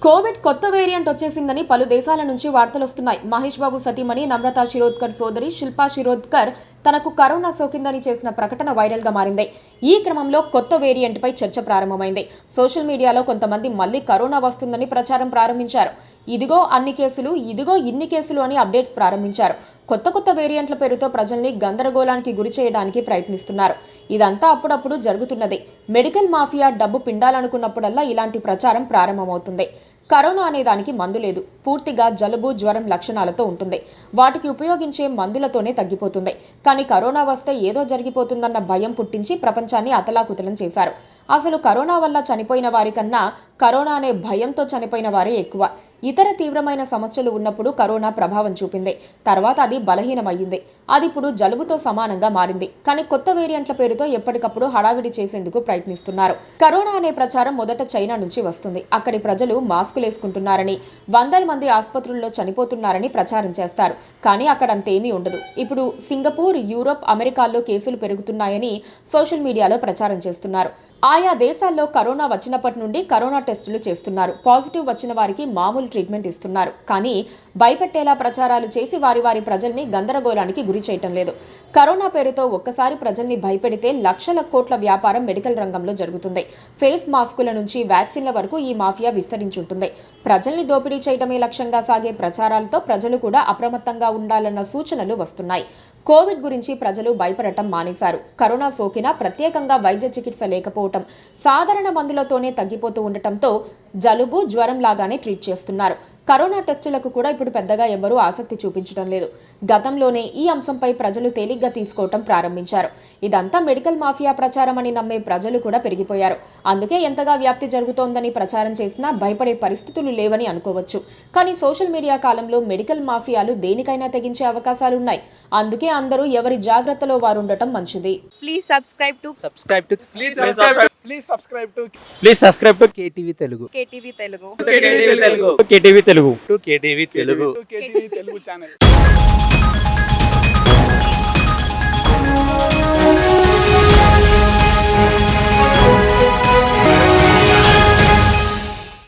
Covid కొత్త variant వచ్చేసిందని పలు దేశాల నుంచి వార్తలు వస్తున్నాయి. మహేష్ బాబు సతీమణి నమ్రతా శిరోద్కర్ సోదరి శిల్పా శిరోద్కర్ తనకు కరోనా సోకిందని చేసిన ప్రకటన వైరల్ గా మారింది. ఈ క్రమంలో కొత్త వేరియంట్ పై చర్చ ప్రారంభమైంది. సోషల్ మీడియాలో కొంతమంది మళ్లీ కరోనా వస్తుందని ప్రచారం ప్రారంభించారు. ఇదిగో అన్ని కేసులు, ఇదిగో ఇన్ని కేసులు అని అప్డేట్స్ ప్రారంభించారు. కొత్త వేరియంట్ల పేరుతో ప్రజల్ని గందరగోళానికి గురి చేయడానికి ప్రయత్నిస్తున్నారు. ఇదంతా అప్పుడప్పుడు జరుగుతున్నదే. మెడికల్ మాఫియా డబ్బు పిండాలనుకున్నప్పుడల్లా ఇలాంటి ప్రచారం ప్రారంభమవుతుంది. కరోనా అనే దానికి మందు లేదు. పూర్తిగా జలుబు, జ్వరం లక్షణాలతో ఉంటుంది. వాటికి ఉపయోగించే మందులతోనే తగ్గిపోతుంది. కానీ కరోనా వస్తే ఏదో జరిగిపోతుందన్న భయం పుట్టించి ప్రపంచాన్ని అతలాకుతలం చేశారు. అసలు కరోనా వల్ల చనిపోయిన వారి కన్నా కరోనా అనే భయంతో చనిపోయిన వారే ఎక్కువ. ఇతర తీవ్రమైన సమస్యలు ఉన్నప్పుడు కరోనా ప్రభావం చూపింది. తర్వాత అది బలహీనమయ్యింది. అది ఇప్పుడు జలుబుతో సమానంగా మారింది. కానీ కొత్త వేరియంట్ల పేరుతో ఎప్పటికప్పుడు హడావిడి చేసేందుకు ప్రయత్నిస్తున్నారు. కరోనా అనే ప్రచారం మొదట చైనా నుంచి వస్తుంది. అక్కడి ప్రజలు మాస్కులు వేసుకుంటున్నారని, వందల మంది ఆసుపత్రుల్లో చనిపోతున్నారని ప్రచారం చేస్తారు. కానీ అక్కడ అంతేమీ ఉండదు. ఇప్పుడు సింగపూర్, యూరోప్, అమెరికాల్లో కేసులు పెరుగుతున్నాయని సోషల్ మీడియాలో ప్రచారం చేస్తున్నారు. ఆయా దేశాల్లో కరోనా వచ్చినప్పటి నుండి కరోనా టెస్టులు చేస్తున్నారు. పాజిటివ్ వచ్చిన వారికి మామూలు ట్రీట్మెంట్ ఇస్తున్నారు. కానీ భయపెట్టేలా ప్రచారాలు చేసి వారి ప్రజల్ని గందరగోళానికి గురి చేయటం లేదు. కరోనా పేరుతో ఒక్కసారి ప్రజల్ని భయపెడితే లక్షల కోట్ల వ్యాపారం మెడికల్ రంగంలో జరుగుతుంది. ఫేస్ మాస్కుల నుంచి వ్యాక్సిన్ల వరకు ఈ మాఫియా విస్తరించుంటుంది. ప్రజల్ని దోపిడీ చేయటమే లక్ష్యంగా సాగే ప్రచారాలతో ప్రజలు కూడా అప్రమత్తంగా ఉండాలన్న సూచనలు వస్తున్నాయి. కోవిడ్ గురించి ప్రజలు భయపడటం మానేశారు. కరోనా సోకినా ప్రత్యేకంగా వైద్య చికిత్స లేకపోవటం, సాధారణ మందులతోనే తగ్గిపోతూ ఉండటంతో జలుబు, జ్వరం లాగానే ట్రీట్ చేస్తున్నారు. కరోనా టెస్టులకు కూడా ఇప్పుడు పెద్దగా ఎవరూ ఆసక్తి చూపించడం లేదు. గతంలోనే ఈ అంశంపై ప్రజలు తేలిగ్గా తీసుకోవటం ప్రారంభించారు. ఇదంతా మెడికల్ మాఫియా ప్రచారం అని నమ్మే ప్రజలు కూడా పెరిగిపోయారు. అందుకే ఎంతగా వ్యాప్తి జరుగుతోందని ప్రచారం చేసినా భయపడే పరిస్థితులు లేవని అనుకోవచ్చు. కానీ సోషల్ మీడియా కాలంలో మెడికల్ మాఫియాలు దేనికైనా తెగించే అవకాశాలున్నాయి. అందుకే అందరూ ఎవరి జాగ్రత్తలో వారు ఉండటం మంచిది. Please subscribe to KTV Telugu. KTV Telugu. KTV Telugu. KTV Telugu channel.